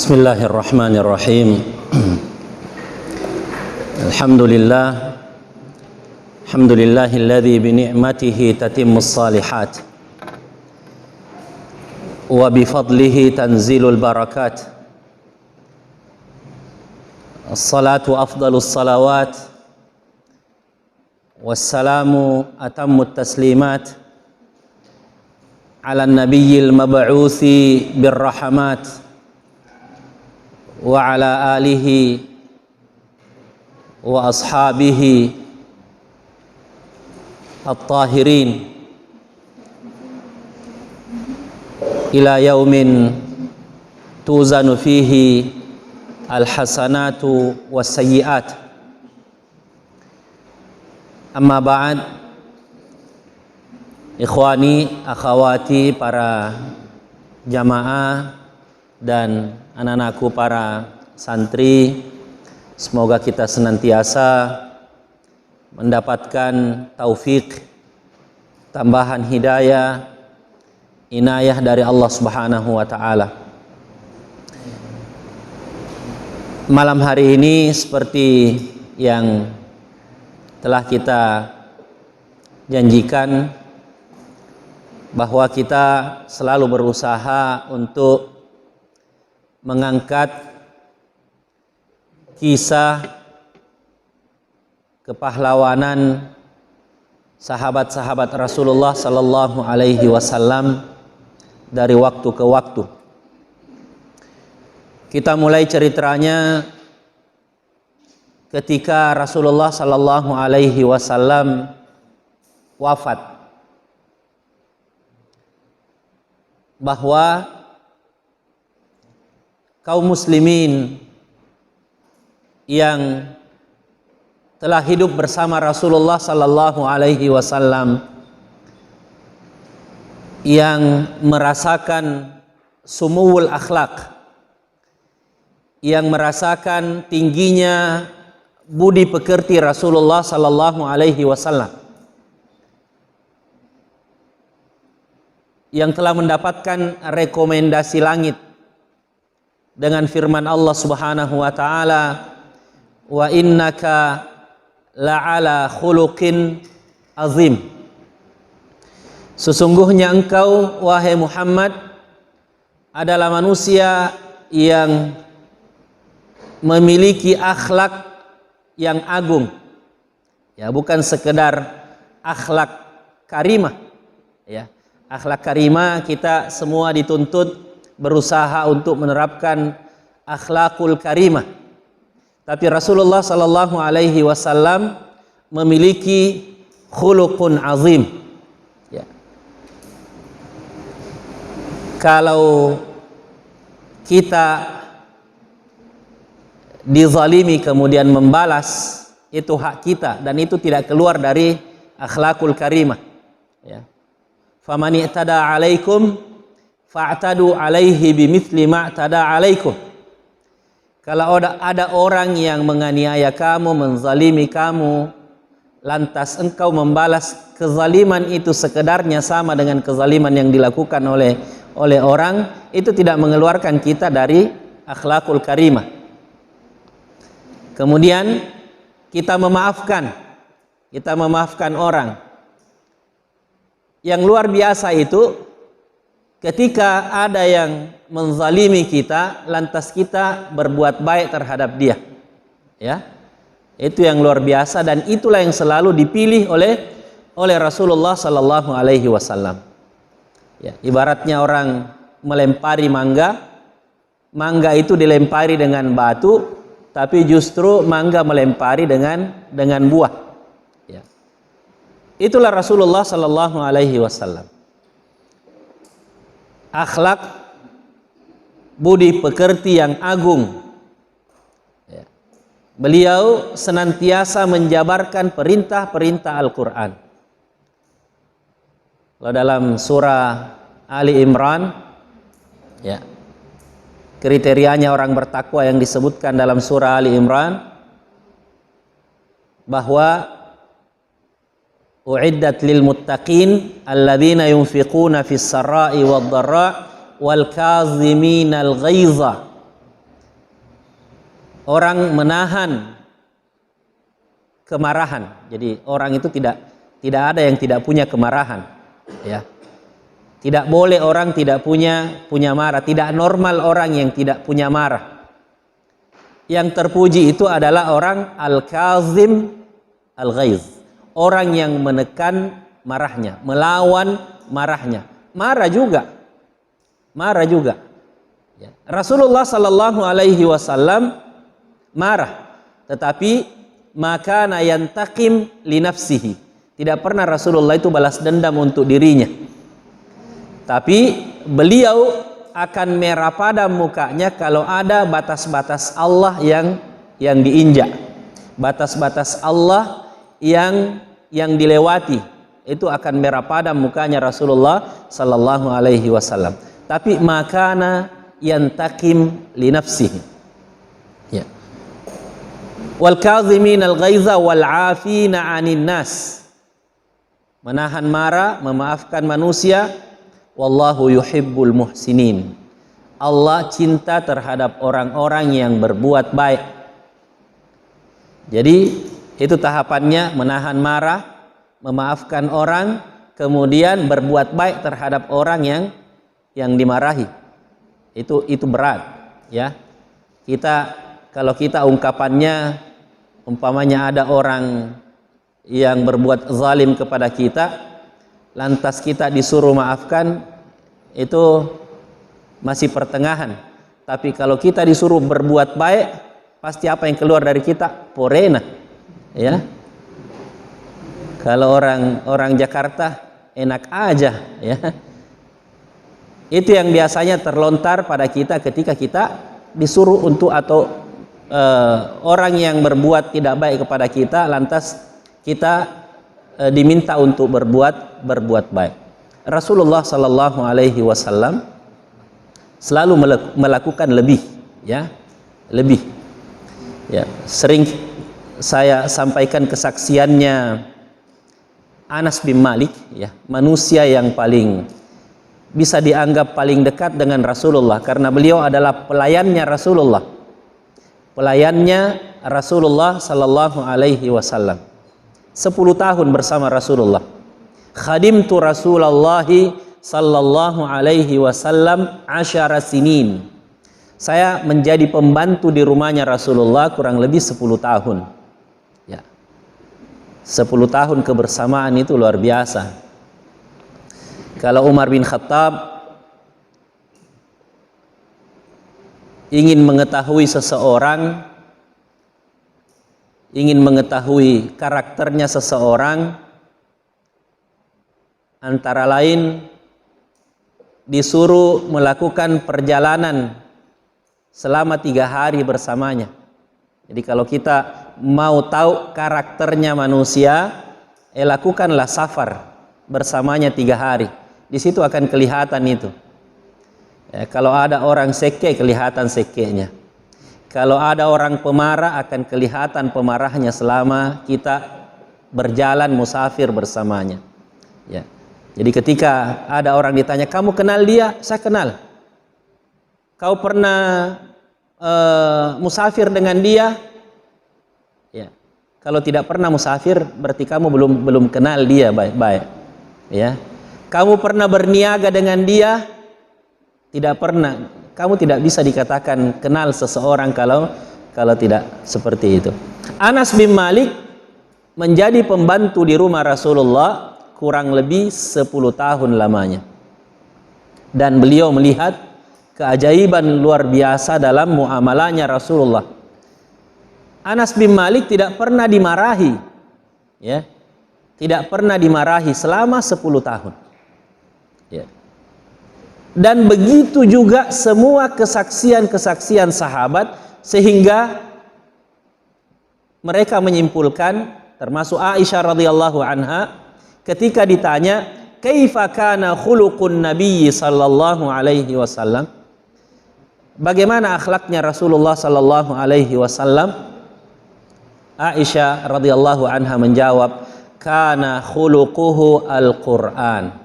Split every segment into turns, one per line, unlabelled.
Bismillahirrahmanirrahim. Alhamdulillahilladzi bi ni'matihi tatimmus shalihat wa bi fadlihi tanzilul barakat. As-salatu afdalus salawat wassalamu atammut taslimat ala nabiyyil mab'uthi birrahmat wa ala alihi wa ashabihi at-tahirin ila yaumin tuzanu fihi al-hasanatu was-sayyi'at. Amma ba'd, ikhwani, akhwati, para jamaah dan anak-anakku para santri, semoga kita senantiasa mendapatkan taufik, tambahan hidayah, inayah dari Allah Subhanahu wa taala. Malam hari ini seperti yang telah kita janjikan, bahwa kita selalu berusaha untuk mengangkat kisah kepahlawanan sahabat-sahabat Rasulullah sallallahu alaihi wasallam dari waktu ke waktu. Kita mulai ceritanya ketika Rasulullah sallallahu alaihi wasallam wafat, bahwa kaum muslimin yang telah hidup bersama Rasulullah sallallahu alaihi wasallam, yang merasakan sumuwul akhlak, yang merasakan tingginya budi pekerti Rasulullah sallallahu alaihi wasallam, yang telah mendapatkan rekomendasi langit dengan firman Allah Subhanahu wa taala, wa innaka la'ala khuluqin azim. Sesungguhnya engkau, wahai Muhammad, adalah manusia yang memiliki akhlak yang agung. Ya, bukan sekedar akhlak karimah. Ya, akhlak karimah kita semua dituntut berusaha untuk menerapkan akhlakul karimah. Tapi Rasulullah sallallahu alaihi wasallam memiliki khuluqun azim. Ya. Kalau kita dizalimi kemudian membalas, itu hak kita dan itu tidak keluar dari akhlakul karimah. Ya. Faman i'tada 'alaikum fa'tadu alaihi bimithli ma'tada alaikum. Kalau ada orang yang menganiaya kamu, menzalimi kamu, lantas engkau membalas kezaliman itu sekedarnya sama dengan kezaliman yang dilakukan oleh orang, itu tidak mengeluarkan kita dari akhlakul karimah. Kemudian kita memaafkan orang. Yang luar biasa itu ketika ada yang menzalimi kita, lantas kita berbuat baik terhadap dia. Ya, itu yang luar biasa dan itulah yang selalu dipilih oleh Rasulullah sallallahu alaihi wasallam. Ya, ibaratnya orang melempari mangga itu dilempari dengan batu, tapi justru mangga melempari dengan buah. Ya. Itulah Rasulullah sallallahu alaihi wasallam. Akhlak budi pekerti yang agung. Ya. Beliau senantiasa menjabarkan perintah-perintah Al-Quran. Kalau dalam surah Ali Imran, ya, kriterianya orang bertakwa yang disebutkan dalam surah Ali Imran, bahwa uiddat lil muttaqin alladzina yunfiquna fis sarai wad dharra wal kaziminal ghaiza orang menahan kemarahan. Jadi orang itu tidak ada yang tidak punya kemarahan, ya. Tidak boleh orang tidak punya marah. Tidak normal orang yang tidak punya marah. Yang terpuji itu adalah orang al-kazim al-ghaiz, orang yang menekan marahnya, melawan marahnya. Marah juga. Ya. Rasulullah sallallahu alaihi wasallam marah, tetapi maka yantaqim li nafsihi. Tidak pernah Rasulullah itu balas dendam untuk dirinya. Tapi beliau akan merah padam mukanya kalau ada batas-batas Allah yang diinjak. Batas-batas Allah yang dilewati, itu akan merah padam mukanya Rasulullah sallallahu alaihi wasallam. Tapi makana yantaqim li nafsihi. Ya. Wal kazimin al-ghaiza wal 'afina 'anil nas. Menahan marah, memaafkan manusia. Wallahu yuhibbul muhsinin. Allah cinta terhadap orang-orang yang berbuat baik. Jadi itu tahapannya, menahan marah, memaafkan orang, kemudian berbuat baik terhadap orang yang dimarahi. Itu berat, ya. Kalau kita ungkapannya, umpamanya ada orang yang berbuat zalim kepada kita, lantas kita disuruh maafkan, itu masih pertengahan. Tapi kalau kita disuruh berbuat baik, pasti apa yang keluar dari kita? Porena, ya. Kalau orang Jakarta enak aja, ya. Itu yang biasanya terlontar pada kita ketika kita disuruh untuk orang yang berbuat tidak baik kepada kita, lantas kita diminta untuk berbuat baik. Rasulullah sallallahu alaihi wasallam selalu melakukan lebih, ya. Lebih. Ya, sering saya sampaikan kesaksiannya Anas bin Malik, ya, manusia yang paling bisa dianggap paling dekat dengan Rasulullah karena beliau adalah pelayannya Rasulullah. Pelayannya Rasulullah sallallahu alaihi wasallam. 10 tahun bersama Rasulullah. Khadimtu Rasulullah sallallahu alaihi wasallam 10 sinin. Saya menjadi pembantu di rumahnya Rasulullah kurang lebih 10 tahun. Ya. 10 tahun kebersamaan itu luar biasa. Kalau Umar bin Khattab ingin mengetahui seseorang, ingin mengetahui karakternya seseorang, antara lain disuruh melakukan perjalanan selama 3 hari bersamanya. Jadi kalau kita mau tahu karakternya manusia, lakukanlah safar bersamanya 3 hari. Di situ akan kelihatan itu. Ya, kalau ada orang seke, kelihatan sekenya. Kalau ada orang pemarah, akan kelihatan pemarahnya selama kita berjalan musafir bersamanya. Ya. Jadi ketika ada orang ditanya, kamu kenal dia? Saya kenal. Kau pernah musafir dengan dia? Ya. Kalau tidak pernah musafir, berarti kamu belum kenal dia baik-baik. Ya. Kamu pernah berniaga dengan dia? Tidak pernah. Kamu tidak bisa dikatakan kenal seseorang kalau tidak seperti itu. Anas bin Malik menjadi pembantu di rumah Rasulullah kurang lebih 10 tahun lamanya. Dan beliau melihat keajaiban luar biasa dalam muamalahnya Rasulullah. Anas bin Malik tidak pernah dimarahi, ya. Tidak pernah dimarahi selama 10 tahun. Ya. Dan begitu juga semua kesaksian-kesaksian sahabat, sehingga mereka menyimpulkan, termasuk Aisyah radhiyallahu anha, ketika ditanya, "Kaifa kana khuluqun Nabi sallallahu alaihi wasallam?" Bagaimana akhlaknya Rasulullah sallallahu alaihi wasallam? Aisyah radhiyallahu anha menjawab, "Kana khuluquhu al-Qur'an."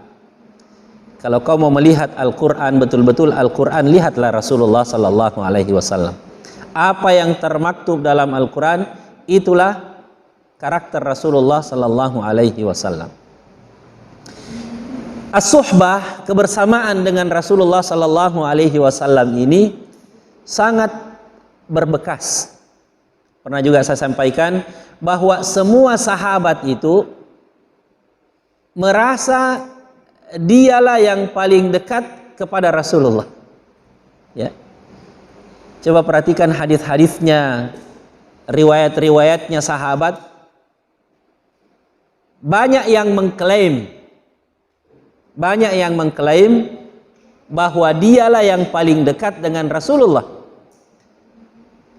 Kalau kau mau melihat Al-Quran betul-betul Al-Quran, lihatlah Rasulullah sallallahu alaihi wasallam. apa yang termaktub dalam Al-Quran, itulah karakter Rasulullah Sallallahu Alaihi Wasallam. As-suhbah, kebersamaan dengan Rasulullah Sallallahu Alaihi Wasallam ini sangat berbekas. Pernah juga saya sampaikan bahwa semua sahabat itu merasa dialah yang paling dekat kepada Rasulullah. Ya. Coba perhatikan hadis-hadisnya, riwayat-riwayatnya sahabat. Banyak yang mengklaim bahwa dialah yang paling dekat dengan Rasulullah.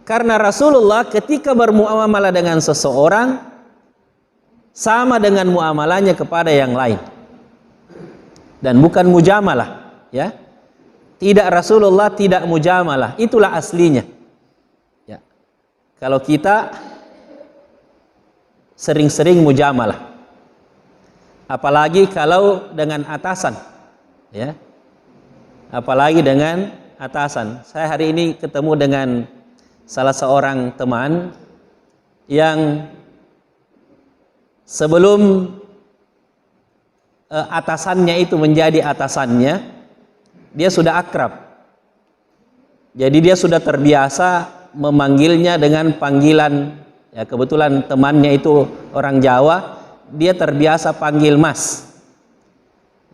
Karena Rasulullah ketika bermuamalah dengan seseorang sama dengan muamalahnya kepada yang lain. Dan bukan mujamalah, ya. Tidak, Rasulullah tidak mujamalah, itulah aslinya. Ya. Kalau kita sering-sering mujamalah, apalagi kalau dengan atasan, ya. Apalagi dengan atasan. Saya hari ini ketemu dengan salah seorang teman yang sebelum atasannya itu menjadi atasannya, dia sudah akrab. Jadi dia sudah terbiasa memanggilnya dengan panggilan, ya kebetulan temannya itu orang Jawa, dia terbiasa panggil Mas.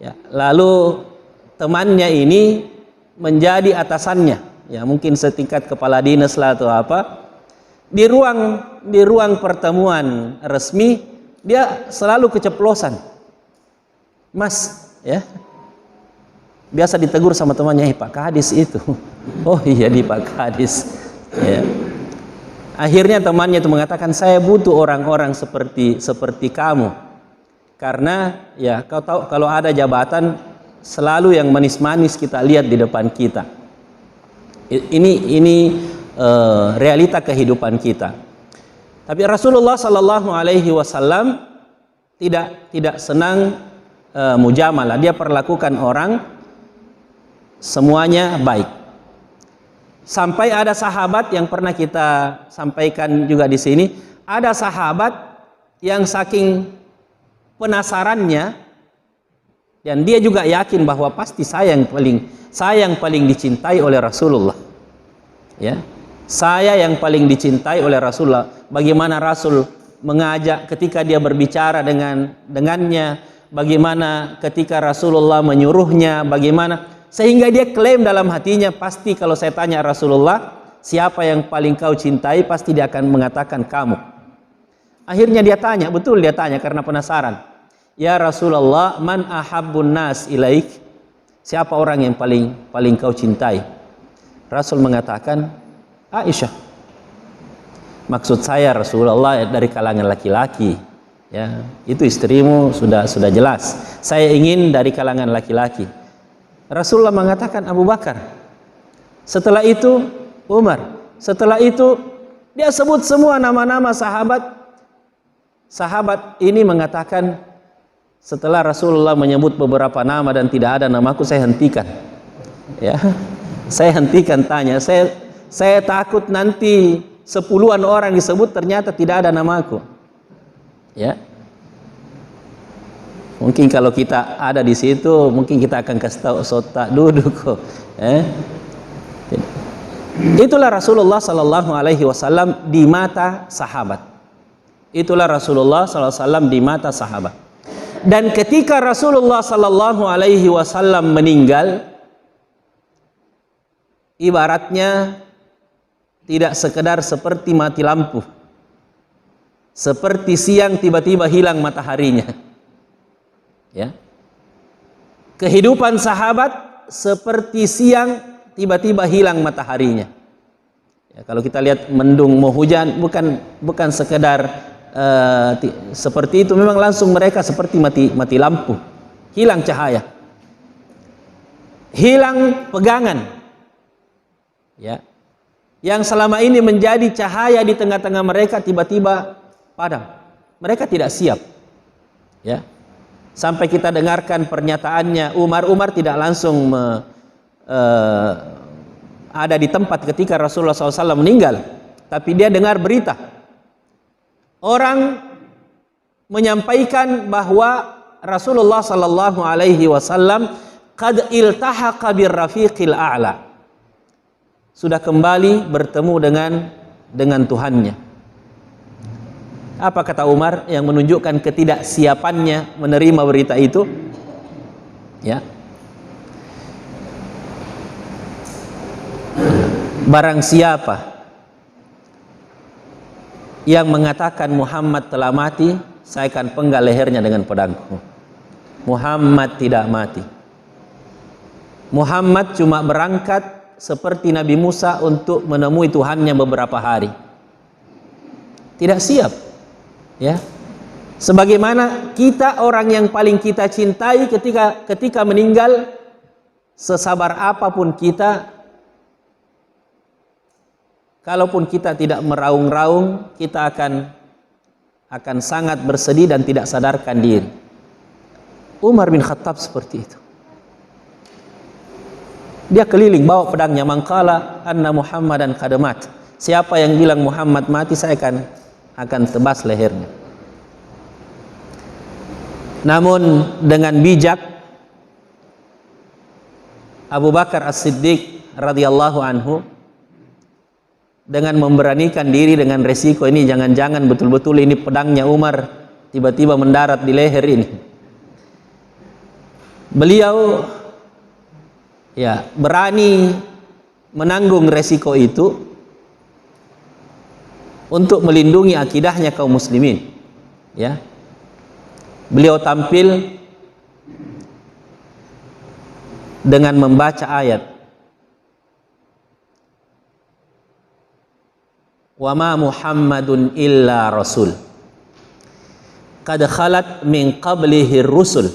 Ya, lalu temannya ini menjadi atasannya, ya mungkin setingkat kepala dinas lah atau apa. Di ruang pertemuan resmi dia selalu keceplosan, Mas, ya. Biasa ditegur sama temannya, Pak Kadis itu. Oh iya, di Pak Kadis. Ya. Akhirnya temannya itu mengatakan, saya butuh orang-orang seperti kamu. Karena ya kau tahu kalau ada jabatan selalu yang manis-manis kita lihat di depan kita. Ini realita kehidupan kita. Tapi Rasulullah Sallallahu Alaihi Wasallam tidak senang mujamalah. Dia perlakukan orang semuanya baik. Sampai ada sahabat yang pernah kita sampaikan juga di sini, ada sahabat yang saking penasarannya dan dia juga yakin bahwa pasti saya yang paling dicintai oleh Rasulullah. Ya. Saya yang paling dicintai oleh Rasulullah. Bagaimana Rasul mengajak ketika dia berbicara dengannya, bagaimana ketika Rasulullah menyuruhnya, bagaimana, sehingga dia klaim dalam hatinya, pasti kalau saya tanya Rasulullah, siapa yang paling kau cintai, pasti dia akan mengatakan kamu. Akhirnya dia tanya, betul dia tanya karena penasaran. Ya Rasulullah, man ahabbun nas ilaik? Siapa orang yang paling kau cintai? Rasul mengatakan, Aisyah. Maksud saya Rasulullah dari kalangan laki-laki. Ya, itu istrimu sudah jelas. Saya ingin dari kalangan laki-laki. Rasulullah mengatakan Abu Bakar. Setelah itu Umar. Setelah itu dia sebut semua nama-nama sahabat. Sahabat ini mengatakan, setelah Rasulullah menyebut beberapa nama dan tidak ada namaku, saya hentikan. Ya, saya hentikan tanya. Saya takut nanti 10-an orang disebut ternyata tidak ada namaku. Ya. Mungkin kalau kita ada di situ, mungkin kita akan kasih tahu sota duduk kok. Itulah Rasulullah Sallallahu Alaihi Wasallam di mata sahabat. Itulah Rasulullah Sallallahu Alaihi Wasallam di mata sahabat. Dan ketika Rasulullah Sallallahu Alaihi Wasallam meninggal, ibaratnya tidak sekedar seperti mati lampu, seperti siang tiba-tiba hilang mataharinya. Ya. Kehidupan sahabat seperti siang tiba-tiba hilang mataharinya. Ya, kalau kita lihat mendung mau hujan, bukan sekedar seperti itu, memang langsung mereka seperti mati lampu, hilang cahaya, hilang pegangan. Ya. Yang selama ini menjadi cahaya di tengah-tengah mereka tiba-tiba padam. Mereka tidak siap. Ya. Sampai kita dengarkan pernyataannya Umar tidak langsung ada di tempat ketika Rasulullah SAW meninggal, tapi dia dengar berita. Orang menyampaikan bahwa Rasulullah sallallahu alaihi wasallam qad iltahaqa birrafiqil a'la. Sudah kembali bertemu dengan Tuhannya. Apa kata Umar yang menunjukkan ketidaksiapannya menerima berita itu? Ya. Barang siapa yang mengatakan Muhammad telah mati, saya akan penggal lehernya dengan pedangku. Muhammad tidak mati. Muhammad cuma berangkat seperti Nabi Musa untuk menemui Tuhannya beberapa hari. Tidak siap. Ya. Sebagaimana kita, orang yang paling kita cintai ketika meninggal, sesabar apapun kita, kalaupun kita tidak meraung-raung, kita akan sangat bersedih dan tidak sadarkan diri. Umar bin Khattab seperti itu. Dia keliling bawa pedangnya, mangkala anna Muhammadan qad mat. Siapa yang bilang Muhammad mati, saya akan tebas lehernya. Namun dengan bijak Abu Bakar As-Siddiq radhiyallahu anhu, dengan memberanikan diri dengan resiko ini, jangan-jangan betul-betul ini pedangnya Umar tiba-tiba mendarat di leher ini. Beliau ya berani menanggung resiko itu untuk melindungi akidahnya kaum muslimin. Ya. Beliau tampil dengan membaca ayat wa ma Muhammadun illa rasul qad khalat min qablihi rusul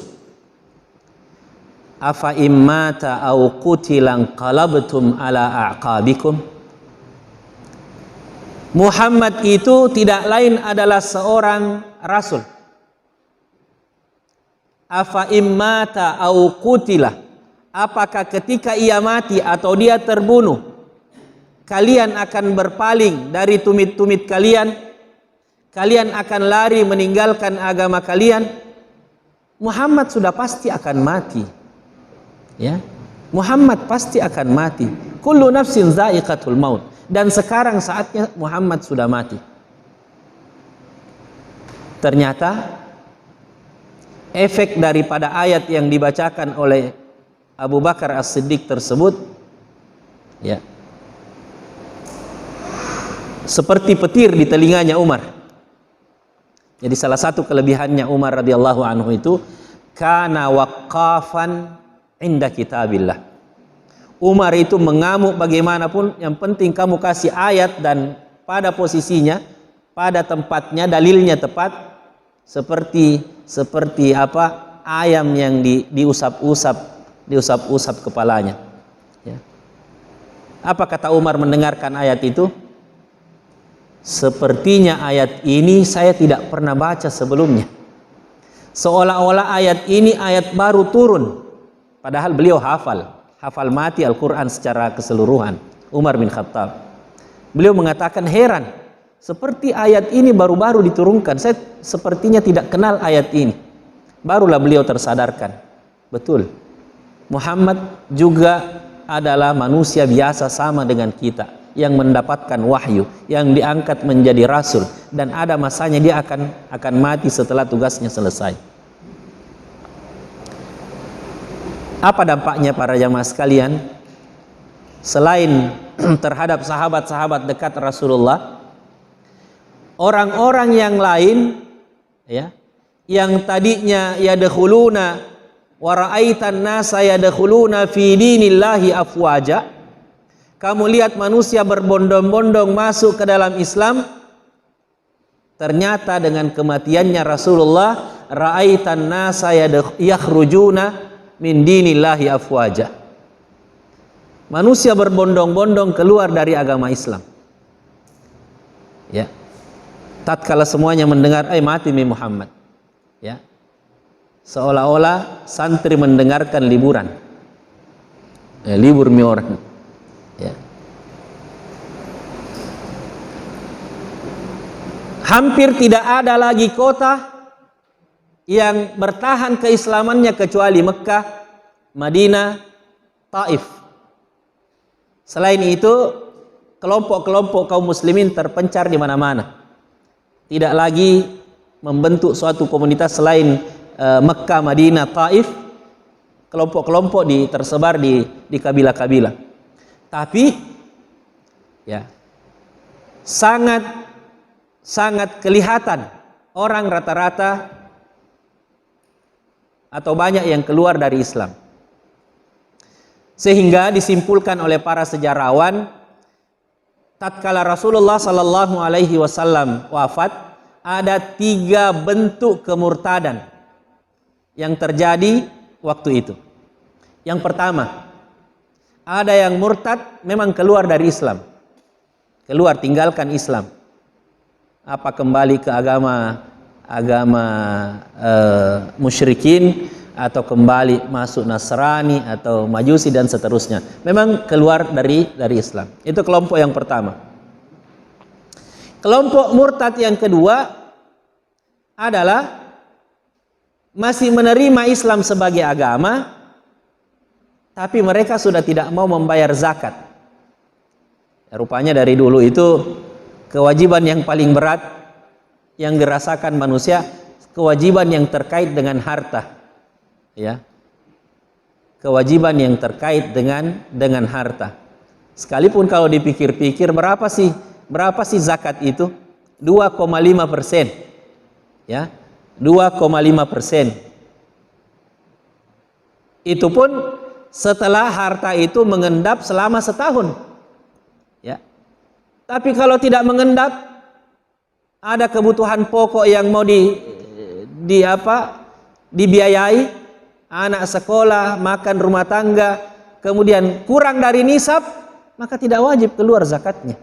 afa immata aw qutilan qalabtum ala a'qabikum. Muhammad itu tidak lain adalah seorang rasul. Afa immata aw qutila, apakah ketika ia mati atau dia terbunuh, kalian akan berpaling dari tumit-tumit kalian, kalian akan lari meninggalkan agama kalian? Muhammad sudah pasti akan mati. Ya, Muhammad pasti akan mati. Kullu nafsin za'iqatul maut. Dan sekarang saatnya Muhammad sudah mati. Ternyata efek daripada ayat yang dibacakan oleh Abu Bakar As-Siddiq tersebut, ya, seperti petir di telinganya Umar. Jadi salah satu kelebihannya Umar radhiyallahu anhu itu kana waqqafan inda kitabillah. Umar itu mengamuk bagaimanapun, yang penting kamu kasih ayat dan pada posisinya, pada tempatnya, dalilnya tepat, seperti apa ayam yang diusap-usap kepalanya. Ya. Apa kata Umar mendengarkan ayat itu? Sepertinya ayat ini saya tidak pernah baca sebelumnya. Seolah-olah ayat ini ayat baru turun. Padahal beliau hafal mati Al-Quran secara keseluruhan. Umar bin Khattab. Beliau mengatakan heran. Seperti ayat ini baru-baru diturunkan. Saya sepertinya tidak kenal ayat ini. Barulah beliau tersadarkan. Betul. Muhammad juga adalah manusia biasa sama dengan kita, yang mendapatkan wahyu, yang diangkat menjadi rasul, dan ada masanya dia akan mati setelah tugasnya selesai. Apa dampaknya para jamaah sekalian? Selain terhadap sahabat-sahabat dekat Rasulullah, orang-orang yang lain, ya, yang tadinya yadkhuluna wa ra'aitan nasa yadkhuluna fi dinillahi afwaja, kamu lihat manusia berbondong-bondong masuk ke dalam Islam, ternyata dengan kematiannya Rasulullah, ra'aitan nasa yakhrujuna min dinillahi afwaja. Manusia berbondong-bondong keluar dari agama Islam. Ya. Tatkala semuanya mendengar mati Muhammad. Ya. Seolah-olah santri mendengarkan liburan. Libur mi orang. Ya. Hampir tidak ada lagi kota yang bertahan keislamannya kecuali Mekah, Madinah, Taif. Selain itu, kelompok-kelompok kaum muslimin terpencar di mana-mana. Tidak lagi membentuk suatu komunitas selain Mekah, Madinah, Taif. Kelompok-kelompok tersebar di kabilah-kabilah. Tapi ya, sangat kelihatan orang rata-rata atau banyak yang keluar dari Islam. Sehingga disimpulkan oleh para sejarawan, tatkala Rasulullah sallallahu alaihi wasallam wafat, ada 3 bentuk kemurtadan yang terjadi waktu itu. Yang pertama, ada yang murtad memang keluar dari Islam. Keluar, tinggalkan Islam. Apa kembali ke agama musyrikin, atau kembali masuk Nasrani atau Majusi dan seterusnya. Memang keluar dari Islam. Itu kelompok yang pertama. Kelompok murtad yang kedua adalah masih menerima Islam sebagai agama, tapi mereka sudah tidak mau membayar zakat. Ya, rupanya dari dulu itu kewajiban yang paling berat yang dirasakan manusia, kewajiban yang terkait dengan harta. Ya, kewajiban yang terkait dengan harta. Sekalipun kalau dipikir-pikir, berapa sih zakat itu? 2,5%. Ya, 2,5%. Itu pun setelah harta itu mengendap selama setahun. Ya. Tapi kalau tidak mengendap, ada kebutuhan pokok yang mau dibiayai, anak sekolah, makan rumah tangga, kemudian kurang dari nisab, maka tidak wajib keluar zakatnya.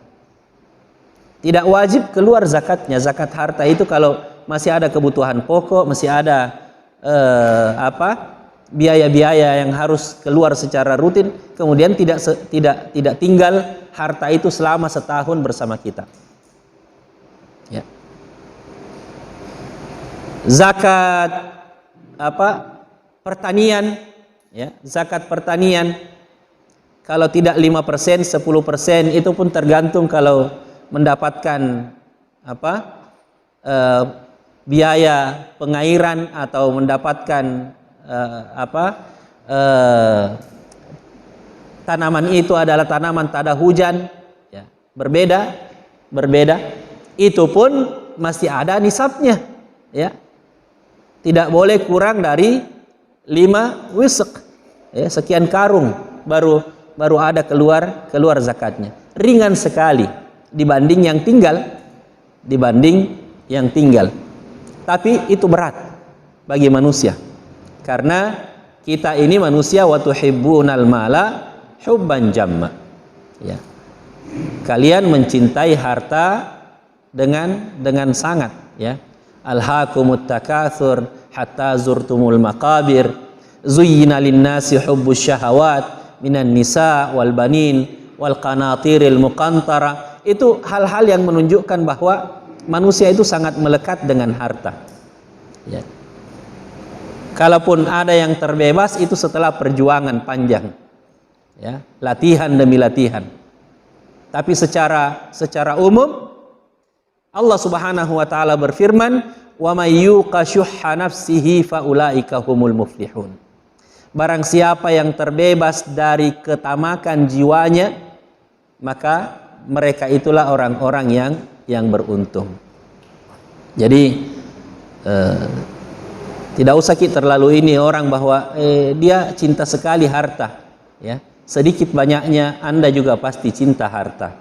Tidak wajib keluar zakatnya. Zakat harta itu kalau masih ada kebutuhan pokok, masih ada biaya-biaya yang harus keluar secara rutin, kemudian tidak tinggal harta itu selama setahun bersama kita. Ya. Zakat pertanian, ya, zakat pertanian kalau tidak 5%, 10%, itu pun tergantung kalau mendapatkan biaya pengairan atau mendapatkan tanaman itu adalah tanaman tada hujan, ya, berbeda. Itu pun masih ada nisabnya, ya. Tidak boleh kurang dari 5 wisq, ya, sekian karung baru ada keluar zakatnya. Ringan sekali dibanding yang tinggal. Tapi itu berat bagi manusia. Karena kita ini manusia, wa tuhibbunal mala hubban jamma. Ya. Kalian mencintai harta dengan sangat, ya. Alhaakumut takatsur hatta zurtumul maqabir, zuyyina lin-nasi hubbus syahawat minan nisa wal banin wal qanatiril muqantara. Itu hal-hal yang menunjukkan bahwa manusia itu sangat melekat dengan harta. Ya. Kalaupun ada yang terbebas, itu setelah perjuangan panjang, ya, latihan demi latihan. Tapi secara umum Allah Subhanahu wa taala berfirman, "Wa may yuqa syuhha nafsihi faulaika humul muflihun." Barang siapa yang terbebas dari ketamakan jiwanya, maka mereka itulah orang-orang yang beruntung. Jadi tidak usah kita terlalu ini orang bahwa dia cinta sekali harta, ya. Sedikit banyaknya Anda juga pasti cinta harta.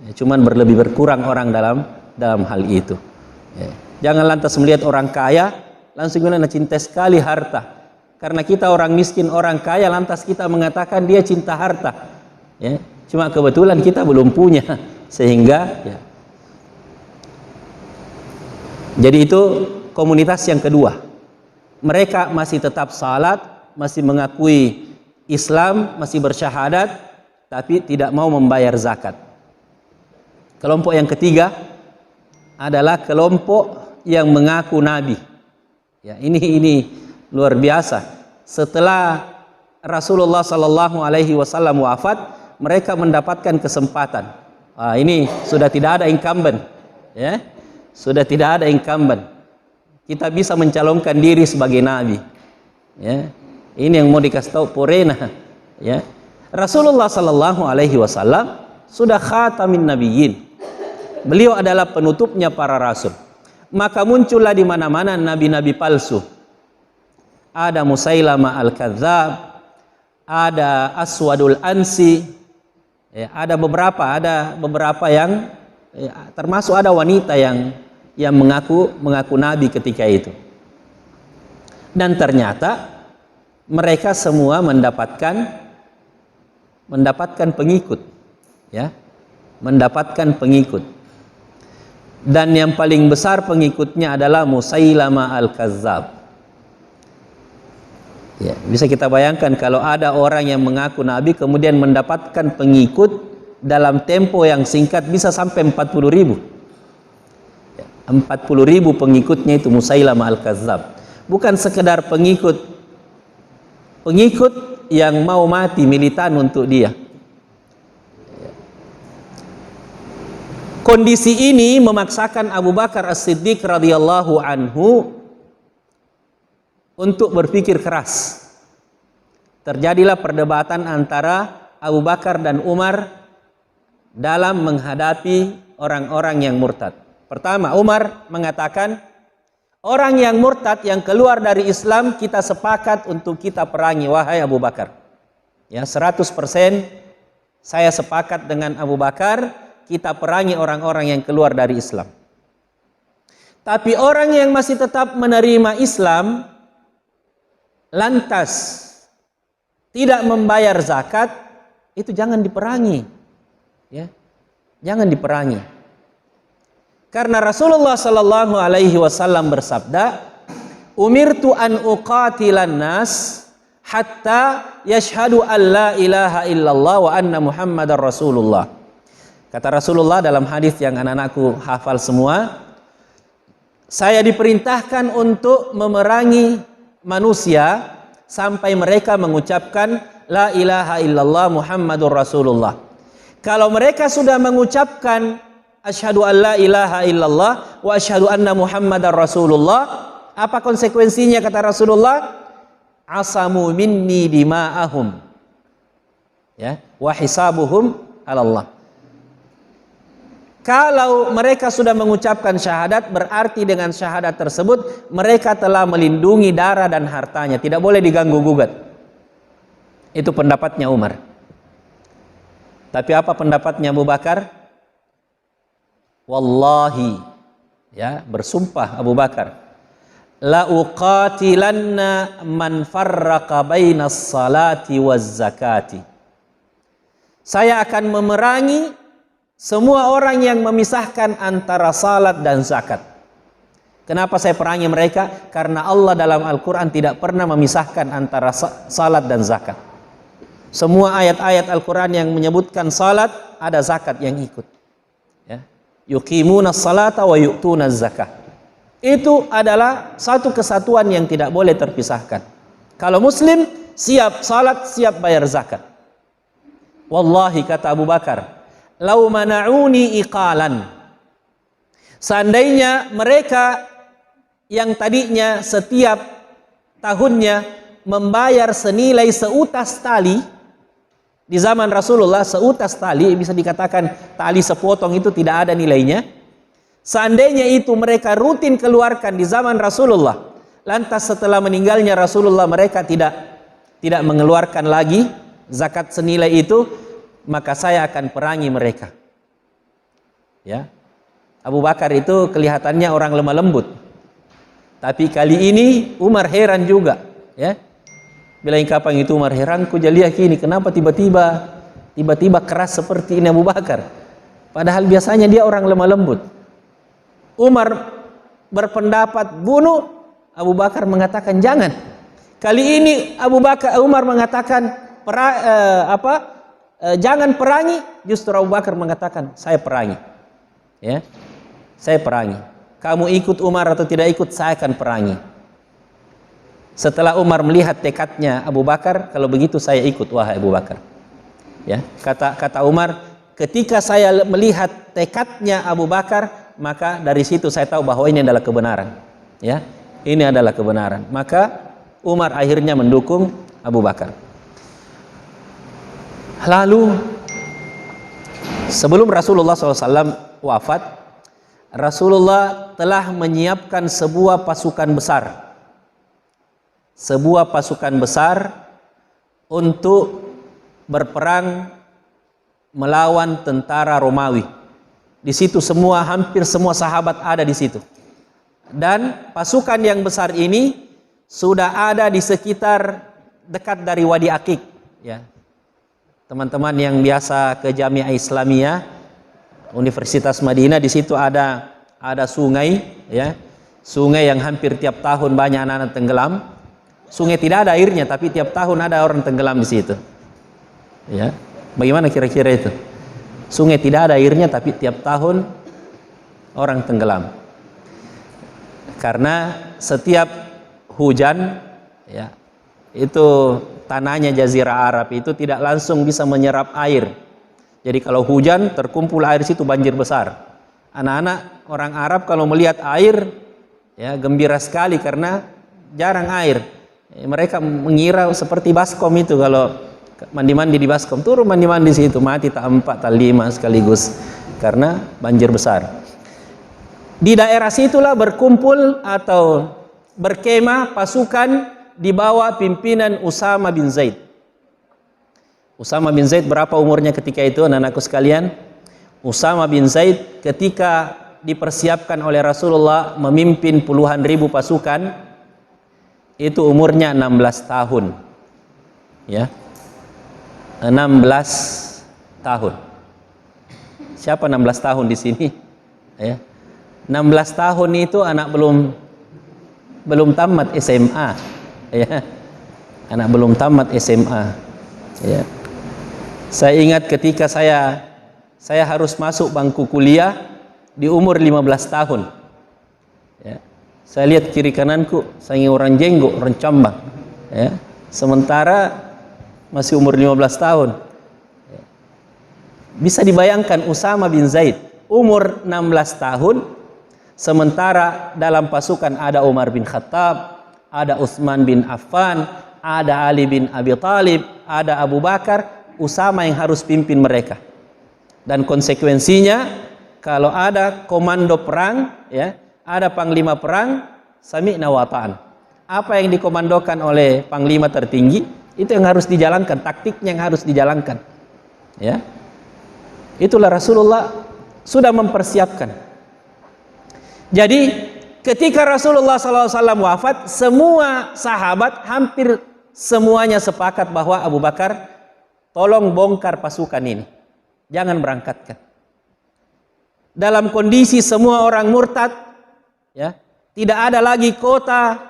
Ya, cuman berkurang orang dalam hal itu. Ya. Jangan lantas melihat orang kaya langsung bilang cinta sekali harta. Karena kita orang miskin, orang kaya, lantas kita mengatakan dia cinta harta. Ya. Cuma kebetulan kita belum punya, sehingga ya. Jadi itu komunitas yang kedua. Mereka masih tetap salat, masih mengakui Islam, masih bersyahadat, tapi tidak mau membayar zakat. Kelompok yang ketiga adalah kelompok yang mengaku nabi. Ya, ini luar biasa. Setelah Rasulullah sallallahu alaihi wasallam wafat, mereka mendapatkan kesempatan. Ini sudah tidak ada incumbent, ya. Sudah tidak ada incumbent. Kita bisa mencalonkan diri sebagai nabi. Ya. Ini yang mau dikasih tahu Purena, ya. Rasulullah sallallahu alaihi wasallam sudah khatamin nabiyyin. Beliau adalah penutupnya para rasul. Maka muncullah di mana-mana nabi-nabi palsu. Ada Musailama al-Kadzab, ada Aswadul Ansi, ya, ada beberapa yang ya, termasuk ada wanita yang mengaku nabi ketika itu. Dan ternyata mereka semua mendapatkan pengikut, ya, mendapatkan pengikut. Dan yang paling besar pengikutnya adalah Musailama al-Kadzab. Ya, bisa kita bayangkan kalau ada orang yang mengaku nabi kemudian mendapatkan pengikut dalam tempo yang singkat bisa sampai 40.000. Ya, 40.000 pengikutnya itu Musailama al-Kadzab. Bukan sekedar pengikut yang mau mati militan untuk dia. Kondisi ini memaksakan Abu Bakar As-Siddiq radhiyallahu anhu untuk berpikir keras. Terjadilah perdebatan antara Abu Bakar dan Umar dalam menghadapi orang-orang yang murtad. Pertama, Umar mengatakan, orang yang murtad yang keluar dari Islam kita sepakat untuk kita perangi, wahai Abu Bakar. Ya, 100% saya sepakat dengan Abu Bakar, kita perangi orang-orang yang keluar dari Islam. Tapi orang yang masih tetap menerima Islam, lantas tidak membayar zakat, itu jangan diperangi. Ya, jangan diperangi. Karena Rasulullah sallallahu alaihi wasallam bersabda, "Umirtu an uqatilan nas hatta yashhadu an la ilaha illallah wa anna Muhammadar Rasulullah." Kata Rasulullah dalam hadis yang anak-anakku hafal semua, saya diperintahkan untuk memerangi manusia sampai mereka mengucapkan la ilaha illallah Muhammadur Rasulullah. Kalau mereka sudah mengucapkan asyhadu an la ilaha illallah wa asyhadu anna Muhammadar Rasulullah, apa konsekuensinya kata Rasulullah? Asamu minni dima'ahum, ya, wa hisabuhum 'ala Allah. Kalau mereka sudah mengucapkan syahadat, berarti dengan syahadat tersebut mereka telah melindungi darah dan hartanya, tidak boleh diganggu gugat. Itu pendapatnya Umar. Tapi apa pendapatnya Abu Bakar? Wallahi, ya, bersumpah Abu Bakar, la uqatilanna man farraqa bainas salati waz zakati. Saya akan memerangi semua orang yang memisahkan antara salat dan zakat. Kenapa saya perangi mereka? Karena Allah dalam Al-Quran tidak pernah memisahkan antara salat dan zakat. Semua ayat-ayat Al-Quran yang menyebutkan salat, ada zakat yang ikut. Ya. Yuqimuna salata wa yu'tuna zakat. Itu adalah satu kesatuan yang tidak boleh terpisahkan. Kalau Muslim, siap salat, siap bayar zakat. Wallahi, kata Abu Bakar, lau mana'uni iqalan, seandainya mereka yang tadinya setiap tahunnya membayar senilai seutas tali, di zaman Rasulullah seutas tali, bisa dikatakan tali sepotong itu tidak ada nilainya. Seandainya itu mereka rutin keluarkan di zaman Rasulullah, lantas setelah meninggalnya Rasulullah mereka tidak mengeluarkan lagi zakat senilai itu, maka saya akan perangi mereka. Ya, Abu Bakar itu kelihatannya orang lemah lembut, tapi kali ini Umar heran juga. Ya, bilang kapan itu Umar heran, ku jaliah kini kenapa tiba-tiba keras seperti ini Abu Bakar, padahal biasanya dia orang lemah lembut. Umar berpendapat bunuh, Abu Bakar mengatakan jangan. Kali ini Umar mengatakan jangan perangi, justru Abu Bakar mengatakan saya perangi. Ya. saya perangi. Kamu ikut Umar atau tidak ikut, saya akan perangi. Setelah Umar melihat tekadnya Abu Bakar, kalau begitu saya ikut wahai Abu Bakar. Ya, kata Umar, ketika saya melihat tekadnya Abu Bakar, maka dari situ saya tahu bahwa ini adalah kebenaran. Ya, ini adalah kebenaran. Maka Umar akhirnya mendukung Abu Bakar. Lalu sebelum Rasulullah SAW wafat, Rasulullah telah menyiapkan sebuah pasukan besar untuk berperang melawan tentara Romawi. Di situ hampir semua sahabat ada di situ. Dan pasukan yang besar ini sudah ada di sekitar dekat dari Wadi Akik. Ya, teman-teman yang biasa ke Jamiah Islamiyah Universitas Madinah, di situ ada sungai, ya, sungai yang hampir tiap tahun banyak anak-anak tenggelam. Sungai tidak ada airnya, tapi tiap tahun ada orang tenggelam di situ. Ya, bagaimana kira-kira itu? Sungai tidak ada airnya, tapi tiap tahun orang tenggelam. Karena setiap hujan, ya, itu tanahnya Jazirah Arab itu tidak langsung bisa menyerap air. Jadi kalau hujan terkumpul air situ banjir besar. Anak-anak orang Arab kalau melihat air, ya, gembira sekali karena jarang air. Mereka mengira seperti baskom itu, kalau mandi-mandi di baskom, turun mandi-mandi di situ, mati tak 4 tak 5 sekaligus karena banjir besar. Di daerah situlah berkumpul atau berkemah pasukan di bawah pimpinan Usama bin Zaid. Usama bin Zaid berapa umurnya ketika itu, anak-anakku sekalian? Usama bin Zaid ketika dipersiapkan oleh Rasulullah memimpin puluhan ribu pasukan, itu umurnya 16 tahun. Ya. 16 tahun. Siapa 16 tahun di sini? Ya. 16 tahun itu anak belum tamat SMA. Ya. Anak belum tamat SMA. Ya. Saya ingat ketika saya harus masuk bangku kuliah di umur 15 tahun. Ya. Saya lihat kiri kananku, saya orang jenggot, orang cambang. Ya. Sementara masih umur 15 tahun. Ya. Bisa dibayangkan Usama bin Zaid umur 16 tahun, sementara dalam pasukan ada Umar bin Khattab, ada Utsman bin Affan, ada Ali bin Abi Thalib, ada Abu Bakar. Usama yang harus pimpin mereka. Dan konsekuensinya, kalau ada komando perang, ya, ada panglima perang, sami'na wa ta'an. Apa yang dikomandokan oleh panglima tertinggi, itu yang harus dijalankan, taktiknya yang harus dijalankan. Ya. Itulah Rasulullah sudah mempersiapkan. Jadi ketika Rasulullah SAW wafat, semua sahabat hampir semuanya sepakat bahwa Abu Bakar, tolong bongkar pasukan ini, jangan berangkatkan. Dalam kondisi semua orang murtad, ya, tidak ada lagi kota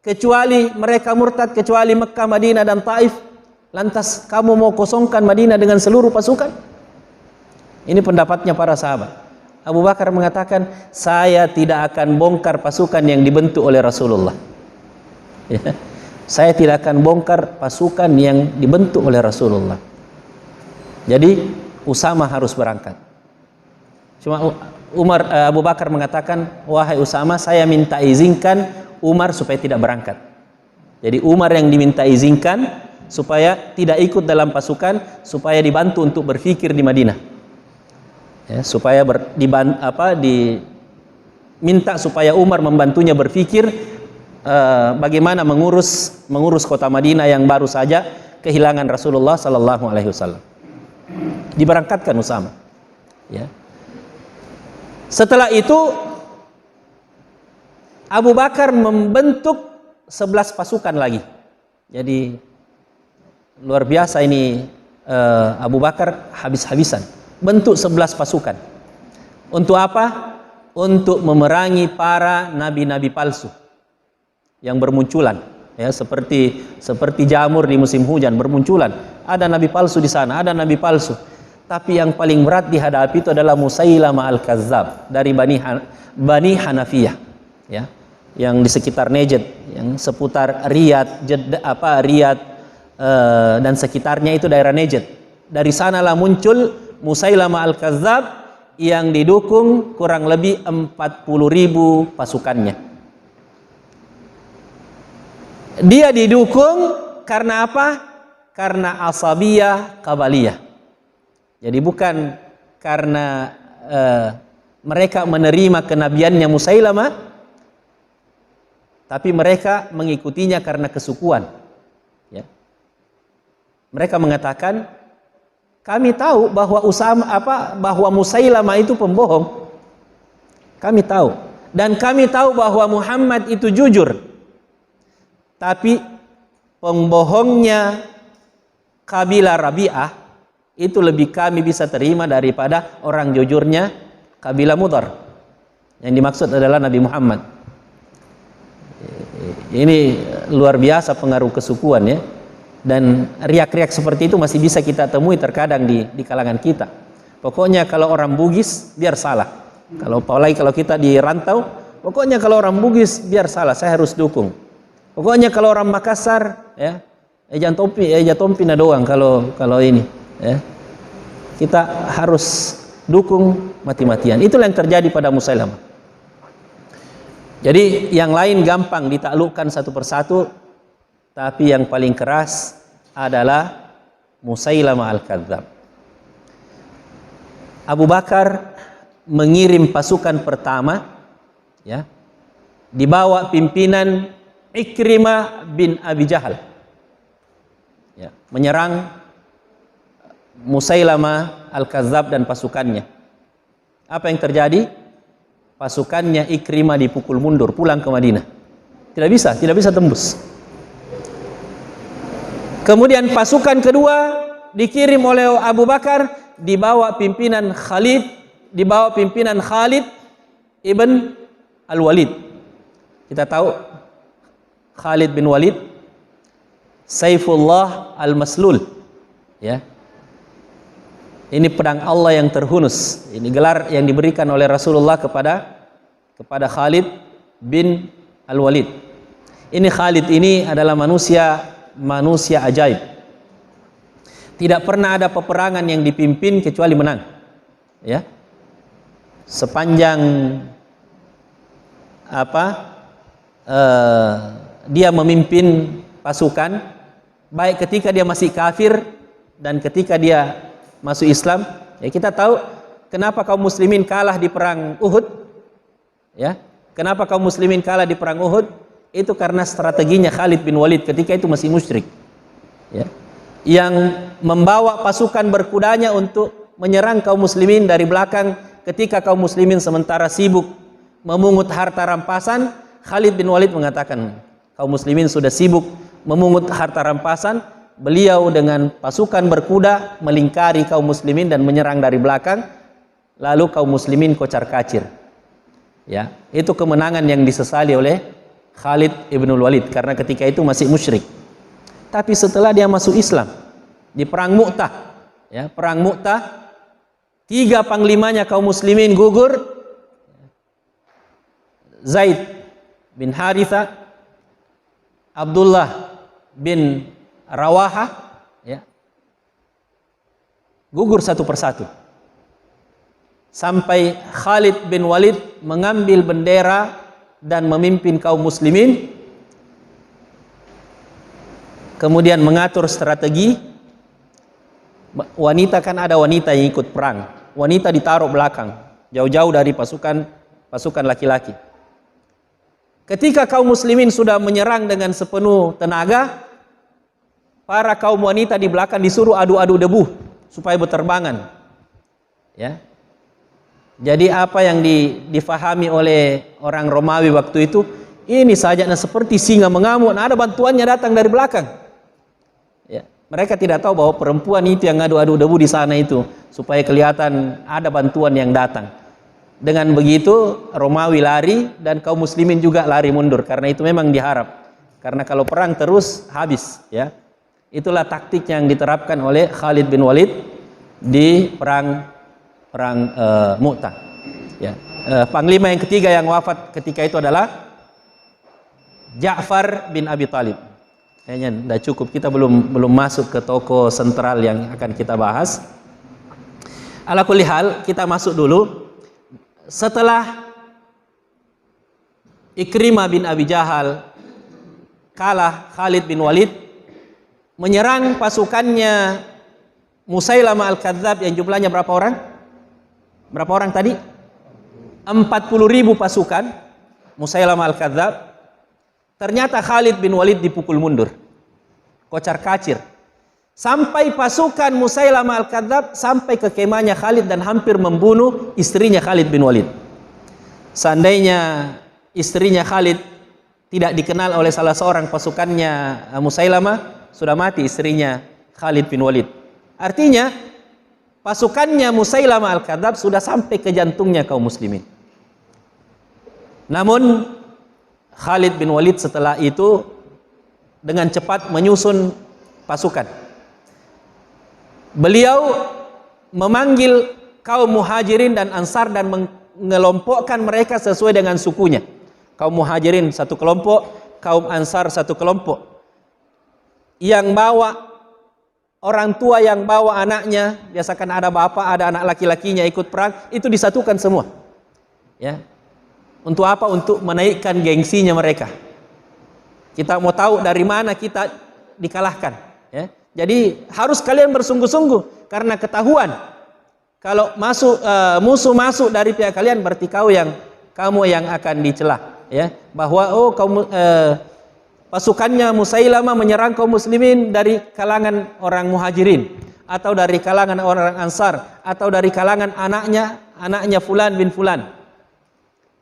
kecuali mereka murtad, kecuali Mekah, Madinah dan Taif. Lantas kamu mau kosongkan Madinah dengan seluruh pasukan? Ini pendapatnya para sahabat. Abu Bakar mengatakan, saya tidak akan bongkar pasukan yang dibentuk oleh Rasulullah. Ya. Saya tidak akan bongkar pasukan yang dibentuk oleh Rasulullah. Jadi Usama harus berangkat. Cuma Abu Bakar mengatakan, wahai Usama, saya minta izinkan Umar supaya tidak berangkat. Jadi Umar yang diminta izinkan supaya tidak ikut dalam pasukan, supaya dibantu untuk berpikir di Madinah. Ya, supaya diminta supaya Umar membantunya berpikir bagaimana mengurus kota Madinah yang baru saja kehilangan Rasulullah sallallahu alaihi wasallam. Diberangkatkan Usama. Ya. Setelah itu Abu Bakar membentuk 11 pasukan lagi. Jadi luar biasa ini, Abu Bakar habis-habisan bentuk 11 pasukan. Untuk apa? Untuk memerangi para nabi-nabi palsu yang bermunculan, ya, seperti jamur di musim hujan bermunculan. Ada nabi palsu di sana, ada nabi palsu. Tapi yang paling berat dihadapi itu adalah Musailamah al-Kazzab dari Bani Hanafiyah, ya, yang di sekitar Najd, yang seputar Riyadh, Riyadh dan sekitarnya itu daerah Najd. Dari sanalah muncul Musailamah al-Kazzab yang didukung kurang lebih 40.000 pasukannya. Dia didukung karena apa? Karena asabiyah kabaliyah. Jadi bukan karena mereka menerima kenabiannya Musailamah, tapi mereka mengikutinya karena kesukuan. Ya. Mereka mengatakan, kami tahu bahwa Musailamah itu pembohong. Kami tahu, dan kami tahu bahwa Muhammad itu jujur. Tapi pembohongnya kabilah Rabi'ah itu lebih kami bisa terima daripada orang jujurnya kabilah Mudhar. Yang dimaksud adalah Nabi Muhammad. Ini luar biasa pengaruh kesukuan, ya. Dan riak-riak seperti itu masih bisa kita temui terkadang di kalangan kita. Pokoknya kalau orang Bugis biar salah. Apalagi kalau kita di rantau, pokoknya kalau orang Bugis biar salah, saya harus dukung. Pokoknya kalau orang Makassar, ya, Tompi na doang kalau ini, ya. Kita harus dukung mati-matian. Itulah yang terjadi pada Musailamah. Jadi yang lain gampang ditaklukkan satu persatu, tapi yang paling keras adalah Musailamah al-Kadzdzab. Abu Bakar mengirim pasukan pertama, ya, dibawa pimpinan Ikrimah bin Abi Jahal, ya, menyerang Musailamah al-Kadzdzab dan pasukannya. Apa yang terjadi? Pasukannya Ikrimah dipukul mundur, pulang ke Madinah. Tidak bisa tembus. Kemudian pasukan kedua dikirim oleh Abu Bakar, dibawa pimpinan Khalid ibn Al-Walid. Kita tahu Khalid bin Walid, Saifullah al-Maslul, ya. Ini pedang Allah yang terhunus. Ini gelar yang diberikan oleh Rasulullah kepada Khalid bin Al-Walid. Ini Khalid ini adalah manusia ajaib. Tidak pernah ada peperangan yang dipimpin kecuali menang, ya. Sepanjang dia memimpin pasukan, baik ketika dia masih kafir dan ketika dia masuk Islam, ya. Kita tahu kenapa kaum muslimin kalah di perang Uhud, ya. Kenapa kaum muslimin kalah di perang Uhud? Itu karena strateginya Khalid bin Walid ketika itu masih musyrik, ya, yang membawa pasukan berkudanya untuk menyerang kaum muslimin dari belakang ketika kaum muslimin sementara sibuk memungut harta rampasan. Khalid bin Walid mengatakan, kaum muslimin sudah sibuk memungut harta rampasan, beliau dengan pasukan berkuda melingkari kaum muslimin dan menyerang dari belakang, lalu kaum muslimin kocar-kacir. Ya, itu kemenangan yang disesali oleh Khalid ibn Walid karena ketika itu masih musyrik. Tapi setelah dia masuk Islam di perang Mu'tah, ya, perang Mu'tah, 3 panglimanya kaum muslimin gugur. Zaid bin Haritha, Abdullah bin Rawaha, ya, gugur satu persatu. Sampai Khalid bin Walid mengambil bendera dan memimpin kaum muslimin, kemudian mengatur strategi. Wanita, kan ada wanita yang ikut perang, wanita ditaruh belakang, jauh-jauh dari pasukan laki-laki. Ketika kaum muslimin sudah menyerang dengan sepenuh tenaga, para kaum wanita di belakang disuruh adu-adu debu supaya berterbangan, ya. Jadi apa yang difahami oleh orang Romawi waktu itu, ini sajaknya seperti singa mengamuk, nah ada bantuannya datang dari belakang, ya. Mereka tidak tahu bahwa perempuan itu yang adu-adu debu di sana itu supaya kelihatan ada bantuan yang datang. Dengan begitu Romawi lari dan kaum muslimin juga lari mundur, karena itu memang diharap, karena kalau perang terus habis, ya. Itulah taktik yang diterapkan oleh Khalid bin Walid di perang Mu'tah. Ya. Panglima yang ketiga yang wafat ketika itu adalah Ja'far bin Abi Thalib. Kayaknya sudah cukup, kita belum masuk ke tokoh sentral yang akan kita bahas. Ala kulli hal, kita masuk dulu. Setelah Ikrimah bin Abi Jahal kalah Khalid bin Walid menyerang pasukannya Musailamah Al-Kadzab yang jumlahnya berapa orang? Berapa orang tadi? 40.000 pasukan Musailamah Al-Kadzab. Ternyata Khalid bin Walid dipukul mundur, kocar kacir, sampai pasukan Musailamah Al-Kadzab sampai ke kemahnya Khalid dan hampir membunuh istrinya Khalid bin Walid. Seandainya istrinya Khalid tidak dikenal oleh salah seorang pasukannya Musailamah, sudah mati istrinya Khalid bin Walid. Artinya pasukannya Musailamah Al-Kadzab sudah sampai ke jantungnya kaum muslimin. Namun Khalid bin Walid setelah itu dengan cepat menyusun pasukan. Beliau memanggil kaum Muhajirin dan Ansar dan mengelompokkan mereka sesuai dengan sukunya. Kaum Muhajirin satu kelompok, kaum Ansar satu kelompok. Yang bawa orang tua, yang bawa anaknya, biasakan ada bapak, ada anak laki-lakinya ikut perang, itu disatukan semua. Ya. Untuk apa? Untuk menaikkan gengsinya mereka. Kita mau tahu dari mana kita dikalahkan. Ya. Jadi harus kalian bersungguh-sungguh, karena ketahuan kalau musuh masuk dari pihak kalian, berarti kamu yang akan dicela. Ya. Bahwa pasukannya Musailamah menyerang kaum muslimin dari kalangan orang Muhajirin, atau dari kalangan orang Ansar, atau dari kalangan anaknya Fulan bin Fulan.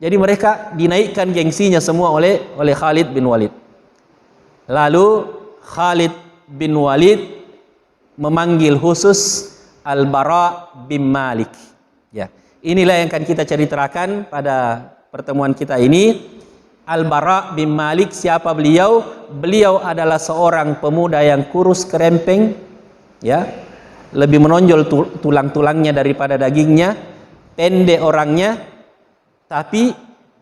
Jadi mereka dinaikkan gengsinya semua oleh Khalid bin Walid. Lalu Khalid bin Walid memanggil khusus Al-Bara bin Malik. Ya, inilah yang akan kita ceritakan pada pertemuan kita ini. Al-Bara bin Malik, siapa beliau? Beliau adalah seorang pemuda yang kurus kerempeng, ya, lebih menonjol tulang-tulangnya daripada dagingnya, pendek orangnya. Tapi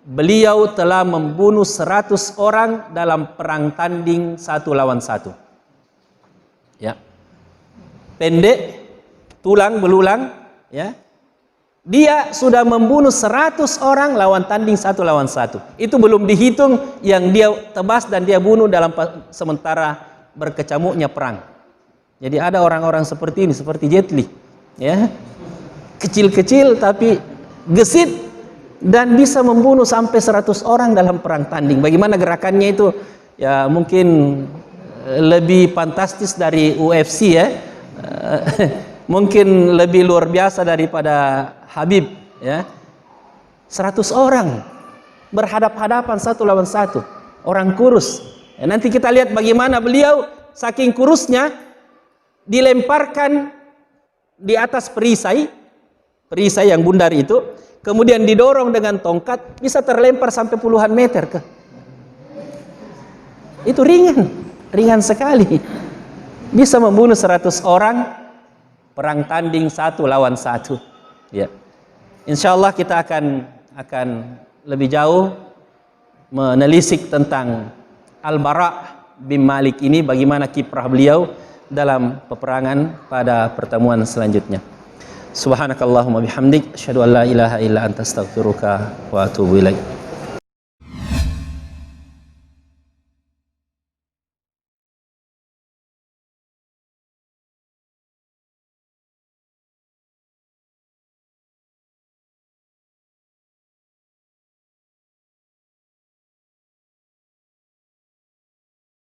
beliau telah membunuh 100 orang dalam perang tanding 1 lawan 1. Ya. Pendek, tulang belulang, ya. Dia sudah membunuh 100 orang lawan tanding 1 lawan 1. Itu belum dihitung yang dia tebas dan dia bunuh dalam sementara berkecamuknya perang. Jadi ada orang-orang seperti ini, seperti Jet Li, ya. Kecil-kecil tapi gesit dan bisa membunuh sampai 100 orang dalam perang tanding. Bagaimana gerakannya itu? Ya mungkin lebih fantastis dari UFC, ya. Mungkin lebih luar biasa daripada Habib, ya. 100 orang berhadap-hadapan 1 lawan 1, orang kurus. Ya, nanti kita lihat bagaimana beliau saking kurusnya dilemparkan di atas perisai yang bundar itu, kemudian didorong dengan tongkat, bisa terlempar sampai puluhan meter ke. Itu ringan sekali. Bisa membunuh 100 orang perang tanding 1 lawan 1. Ya. Insyaallah kita akan lebih jauh menelisik tentang Al-Bara bin Malik ini, bagaimana kiprah beliau dalam peperangan pada pertemuan selanjutnya. Subhanakallahumma bihamdik, asyhadu an la ilaha illa anta astaghfiruka wa atubu ilaik.